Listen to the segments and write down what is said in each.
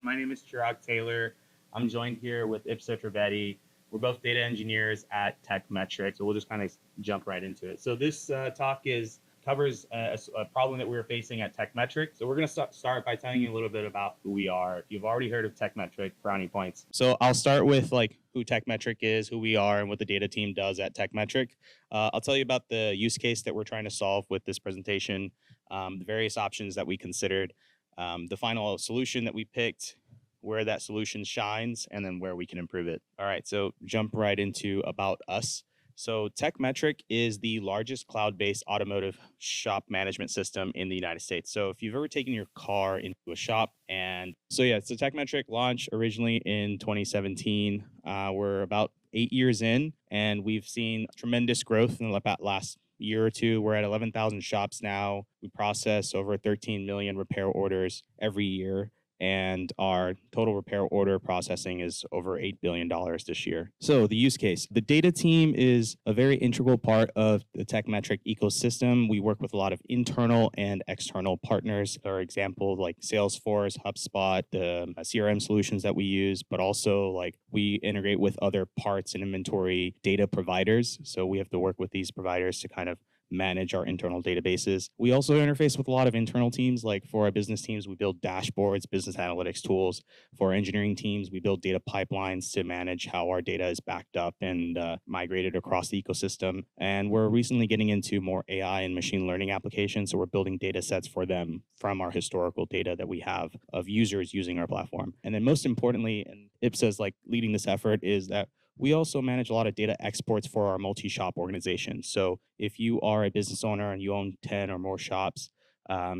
My name is Chirag Taylor. I'm joined here with Ipsa Trivedi. We're both data engineers at TechMetric, so we'll just kind of jump right into it. So this talk is covers a problem that we were facing at TechMetric. So we're going to start by telling you a little bit about who we are. If you've already heard of TechMetric, brownie points. So I'll start with like who TechMetric is, who we are, and what the data team does at TechMetric. I'll tell you about the use case that we're trying to solve with this presentation, the various options that we considered, the final solution that we picked, where that solution shines, and then where we can improve it. All right, so jump right into about us. So TechMetric is the largest cloud-based automotive shop management system in the United States. So if you've ever taken your car into a shop, and so TechMetric launched originally in 2017. We're about 8 years in, and we've seen tremendous growth in the last year or two. We're at 11,000 shops now. We process over 13 million repair orders every year, and our total repair order processing is over $8 billion this year. So the use case, the data team is a very integral part of the TechMetric ecosystem. We work with a lot of internal and external partners, for example, like Salesforce, HubSpot, the CRM solutions that we use, but also like we integrate with other parts and inventory data providers. So we have to work with these providers to kind of manage our internal databases. We also interface with a lot of internal teams. Like for our business teams, we build dashboards, business analytics tools. For our engineering teams, we build data pipelines to manage how our data is backed up and migrated across the ecosystem. And we're recently getting into more AI and machine learning applications. So we're building data sets for them from our historical data that we have of users using our platform. And then most importantly, and Ipsa's like leading this effort, is that we also manage a lot of data exports for our multi-shop organization. So if you are a business owner and you own 10 or more shops,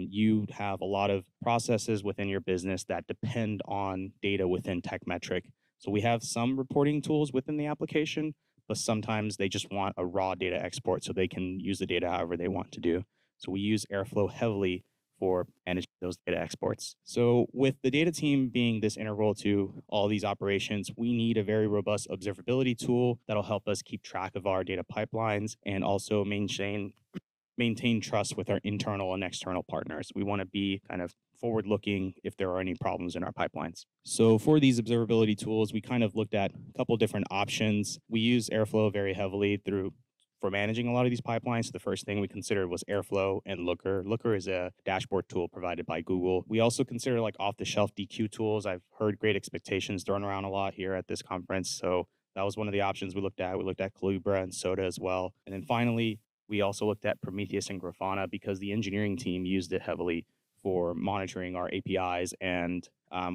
you have a lot of processes within your business that depend on data within TechMetric. So we have some reporting tools within the application, but sometimes they just want a raw data export so they can use the data however they want to do. So we use Airflow heavily for managing those data exports. So with the data team being this integral to all these operations, we need a very robust observability tool that'll help us keep track of our data pipelines and also maintain trust with our internal and external partners. We want to be kind of forward-looking if there are any problems in our pipelines. So for these observability tools, we kind of looked at a couple different options. We use Airflow very heavily for managing a lot of these pipelines. So the first thing we considered was Airflow and Looker. Looker is a dashboard tool provided by Google. We also consider like off-the-shelf DQ tools. I've heard great expectations thrown around a lot here at this conference. So that was one of the options we looked at. We looked at Calibra and Soda as well. And then finally, we also looked at Prometheus and Grafana because the engineering team used it heavily for monitoring our APIs. And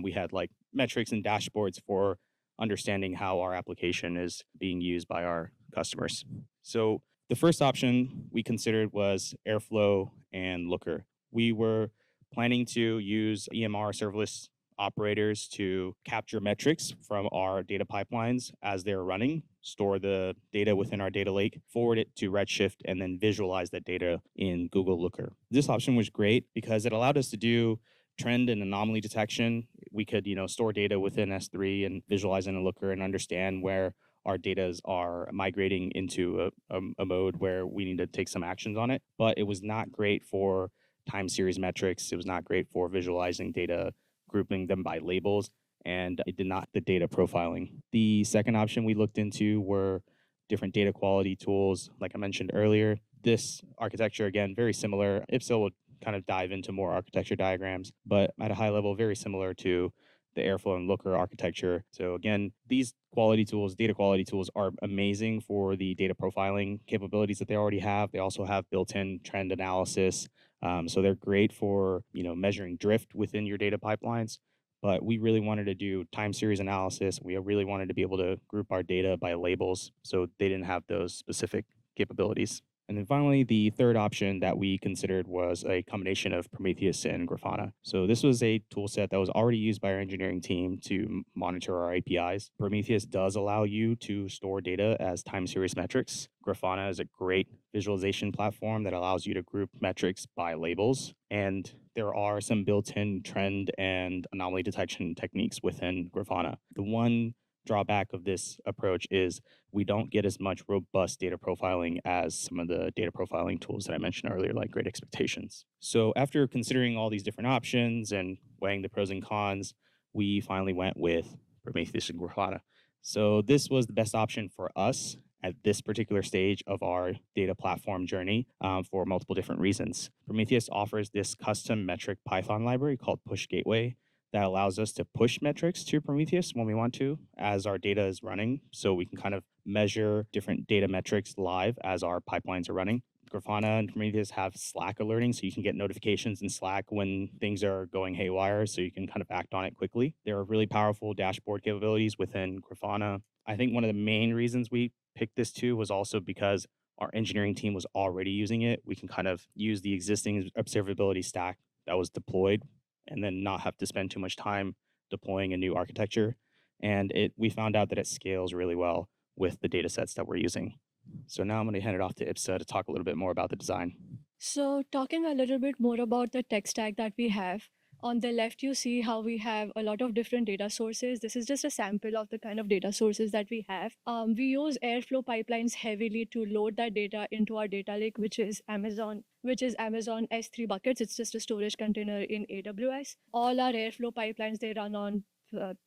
we had like metrics and dashboards for understanding how our application is being used by our customers. So the first option we considered was Airflow and Looker. We were planning to use EMR serverless operators to capture metrics from our data pipelines as they're running, store the data within our data lake, forward it to Redshift, and then visualize that data in Google Looker. This option was great because it allowed us to do trend and anomaly detection. We could, store data within S3 and visualize in a Looker and understand where our data are migrating into a mode where we need to take some actions on it. But it was not great for time series metrics. It was not great for visualizing data, grouping them by labels, and it did not the data profiling. The second option we looked into were different data quality tools. Like I mentioned earlier, this architecture, again, very similar. Ipsa will kind of dive into more architecture diagrams, but at a high level, very similar to the Airflow and Looker architecture. So again, these data quality tools are amazing for the data profiling capabilities that they already have. They also have built-in trend analysis. So they're great for measuring drift within your data pipelines. But we really wanted to do time series analysis. We really wanted to be able to group our data by labels. So they didn't have those specific capabilities. And then finally, the third option that we considered was a combination of Prometheus and Grafana. So this was a tool set that was already used by our engineering team to monitor our APIs. Prometheus does allow you to store data as time series metrics. Grafana is a great visualization platform that allows you to group metrics by labels. And there are some built-in trend and anomaly detection techniques within Grafana. The one drawback of this approach is we don't get as much robust data profiling as some of the data profiling tools that I mentioned earlier, like Great Expectations. So after considering all these different options and weighing the pros and cons, we finally went with Prometheus and Grafana. So this was the best option for us at this particular stage of our data platform journey for multiple different reasons. Prometheus offers this custom metric Python library called Push Gateway that allows us to push metrics to Prometheus when we want to as our data is running. So we can kind of measure different data metrics live as our pipelines are running. Grafana and Prometheus have Slack alerting, so you can get notifications in Slack when things are going haywire, so you can kind of act on it quickly. There are really powerful dashboard capabilities within Grafana. I think one of the main reasons we picked this too was also because our engineering team was already using it. We can kind of use the existing observability stack that was deployed and then not have to spend too much time deploying a new architecture. And we found out that it scales really well with the data sets that we're using. So now I'm going to hand it off to Ipsa to talk a little bit more about the design. So, talking a little bit more about the tech stack that we have, on the left, you see how we have a lot of different data sources. This is just a sample of the kind of data sources that we have. We use Airflow pipelines heavily to load that data into our data lake, which is Amazon S3 buckets. It's just a storage container in AWS. All our Airflow pipelines, they run on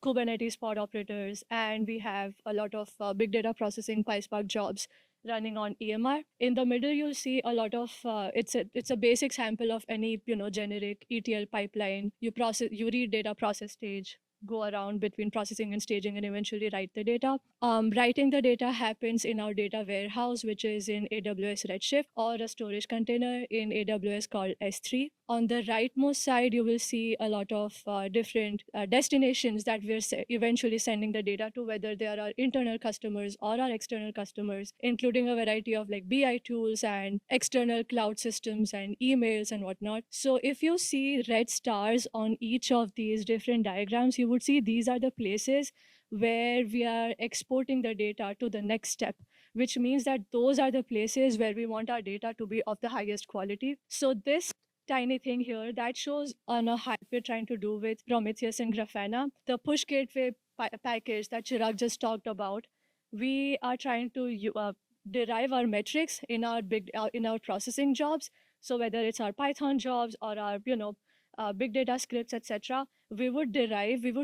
Kubernetes pod operators, and we have a lot of big data processing PySpark jobs running on EMR. In the middle, you'll see a lot of it's a basic sample of any generic ETL pipeline. You read data, process stage, go around between processing and staging, and eventually write the data. Writing the data happens in our data warehouse, which is in AWS Redshift, or a storage container in AWS called S3. On the rightmost side, you will see a lot of different destinations that we're eventually sending the data to, whether they are our internal customers or our external customers, including a variety of like BI tools and external cloud systems and emails and whatnot. So if you see red stars on each of these different diagrams, you would see these are the places where we are exporting the data to the next step, which means that those are the places where we want our data to be of the highest quality. So this tiny thing here that shows on a hype we're trying to do with Prometheus and Grafana. The push gateway package that Chirag just talked about, we are trying to derive our metrics in our in our processing jobs. So whether it's our Python jobs or our big data scripts, etc., we would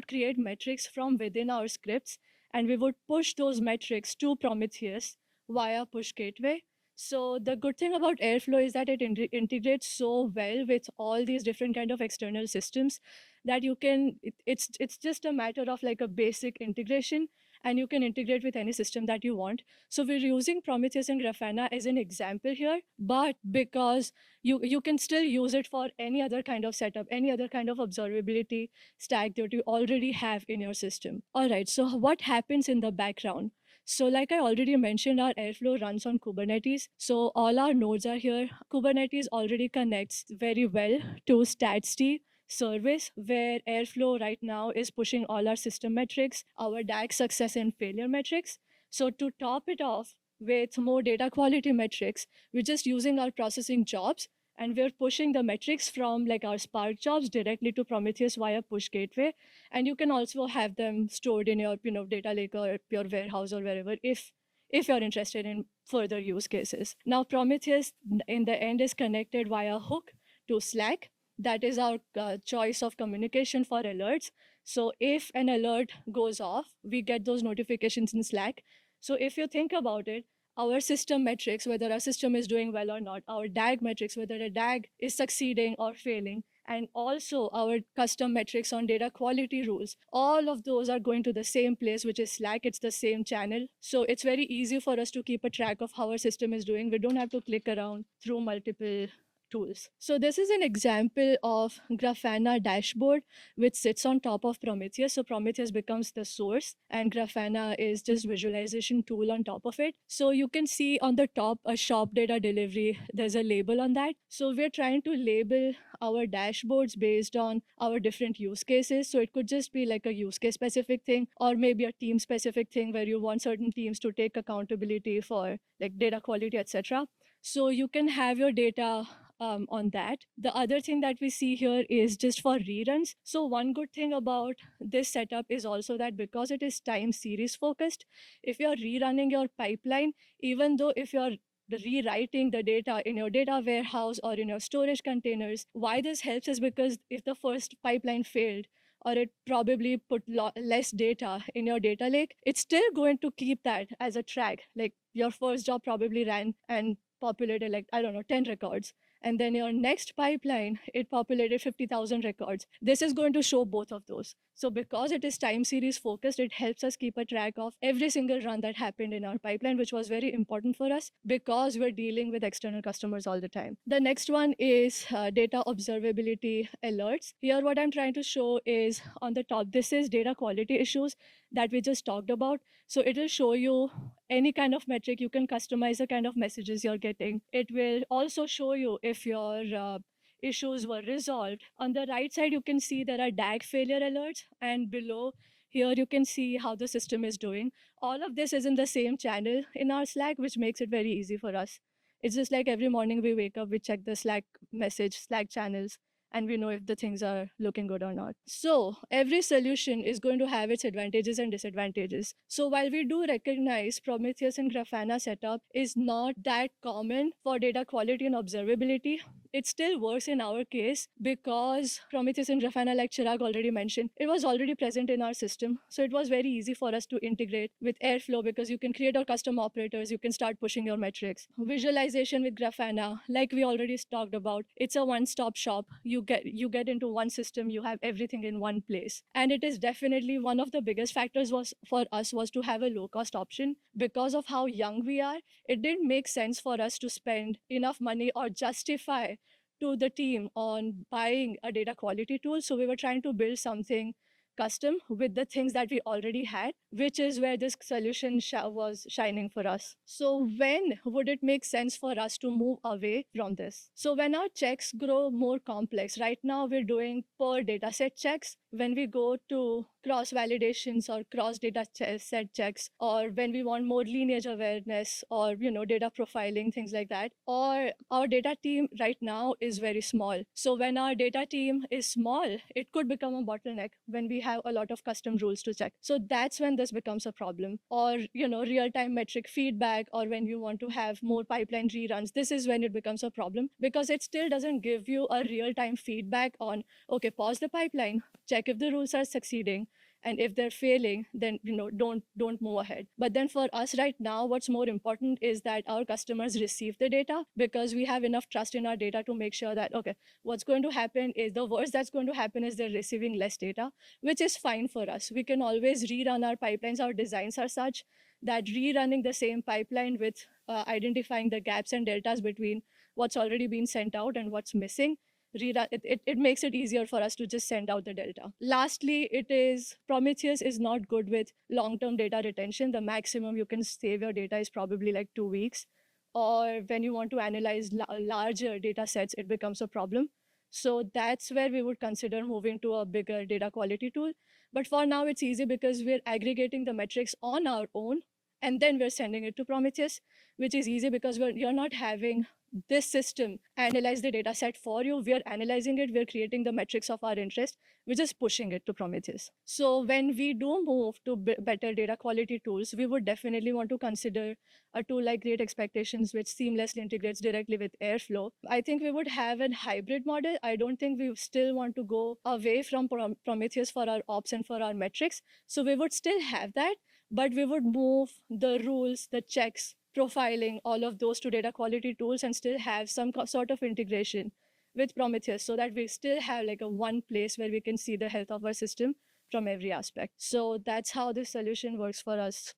create metrics from within our scripts, and we would push those metrics to Prometheus via push gateway. So the good thing about Airflow is that it integrates so well with all these different kind of external systems that it's just a matter of like a basic integration, and you can integrate with any system that you want. So we're using Prometheus and Grafana as an example here, but because you can still use it for any other kind of setup, any other kind of observability stack that you already have in your system. All right, so what happens in the background? So like I already mentioned, our Airflow runs on Kubernetes. So all our nodes are here. Kubernetes already connects very well to StatsD service, where Airflow right now is pushing all our system metrics, our DAG success and failure metrics. So to top it off with more data quality metrics, we're just using our processing jobs, and we're pushing the metrics from like our Spark jobs directly to Prometheus via push gateway. And you can also have them stored in your data lake or your warehouse or wherever if you're interested in further use cases. Now Prometheus in the end is connected via hook to Slack. That is our choice of communication for alerts. So if an alert goes off, we get those notifications in Slack. So if you think about it, our system metrics, whether our system is doing well or not, our DAG metrics, whether a DAG is succeeding or failing, and also our custom metrics on data quality rules, all of those are going to the same place, which is Slack. It's the same channel. So it's very easy for us to keep a track of how our system is doing. We don't have to click around through multiple tools. So this is an example of Grafana dashboard, which sits on top of Prometheus. So Prometheus becomes the source, and Grafana is just visualization tool on top of it. So you can see on the top a shop data delivery. There's a label on that. So we're trying to label our dashboards based on our different use cases. So it could just be like a use case specific thing, or maybe a team specific thing where you want certain teams to take accountability for like data quality, etc. So you can have your data on that. The other thing that we see here is just for reruns. So one good thing about this setup is also that because it is time series focused, if you're rerunning your pipeline, even though if you're rewriting the data in your data warehouse or in your storage containers, why this helps is because if the first pipeline failed, or it probably put less data in your data lake, it's still going to keep that as a track. Like your first job probably ran and populated like, I don't know, 10 records. And then your next pipeline, it populated 50,000 records. This is going to show both of those. So because it is time series focused, it helps us keep a track of every single run that happened in our pipeline, which was very important for us because we're dealing with external customers all the time. The next one is data observability alerts. Here, what I'm trying to show is on the top, this is data quality issues that we just talked about. So it will show you any kind of metric. You can customize the kind of messages you're getting. It will also show you if your issues were resolved. On the right side, you can see there are DAG failure alerts, and below here you can see how the system is doing. All of this is in the same channel in our Slack, which makes it very easy for us. It's just like every morning we wake up, we check the Slack message, Slack channels, and we know if the things are looking good or not. So every solution is going to have its advantages and disadvantages. So while we do recognize Prometheus and Grafana setup is not that common for data quality and observability, it still works in our case because Prometheus and Grafana, like Chirag already mentioned, it was already present in our system. So it was very easy for us to integrate with Airflow because you can create our custom operators, you can start pushing your metrics. Visualization with Grafana, like we already talked about, it's a one-stop shop. You get into one system, you have everything in one place. And it is definitely one of the biggest factors was for us was to have a low-cost option. Because of how young we are, it didn't make sense for us to spend enough money or justify to the team on buying a data quality tool. So we were trying to build something custom with the things that we already had, which is where this solution was shining for us. So when would it make sense for us to move away from this? So when our checks grow more complex, right now we're doing per data set checks. When we go to cross validations or cross data set checks, or when we want more lineage awareness or data profiling, things like that, or our data team right now is very small. So when our data team is small, it could become a bottleneck when we have a lot of custom rules to check. So that's when this becomes a problem. Or real-time metric feedback, or when you want to have more pipeline reruns, this is when it becomes a problem because it still doesn't give you a real-time feedback on, okay, pause the pipeline, check if the rules are succeeding, and if they're failing, then don't move ahead. But then for us right now, what's more important is that our customers receive the data, because we have enough trust in our data to make sure that, okay, what's going to happen is the worst that's going to happen is they're receiving less data, which is fine for us. We can always rerun our pipelines. Our designs are such that rerunning the same pipeline with identifying the gaps and deltas between what's already been sent out and what's missing, it makes it easier for us to just send out the delta. Lastly, it is Prometheus is not good with long-term data retention. The maximum you can save your data is probably like 2 weeks. Or when you want to analyze larger data sets, it becomes a problem. So that's where we would consider moving to a bigger data quality tool. But for now, it's easy because we're aggregating the metrics on our own, and then we're sending it to Prometheus, which is easy because you're not having this system analyze the data set for you. We're analyzing it, we're creating the metrics of our interest, we're just pushing it to Prometheus. So when we do move to better data quality tools, we would definitely want to consider a tool like Great Expectations, which seamlessly integrates directly with Airflow. I think we would have a hybrid model. I don't think we still want to go away from Prometheus for our ops and for our metrics. So we would still have that, but we would move the rules, the checks, profiling, all of those to data quality tools and still have some sort of integration with Prometheus so that we still have like a one place where we can see the health of our system from every aspect. So that's how this solution works for us.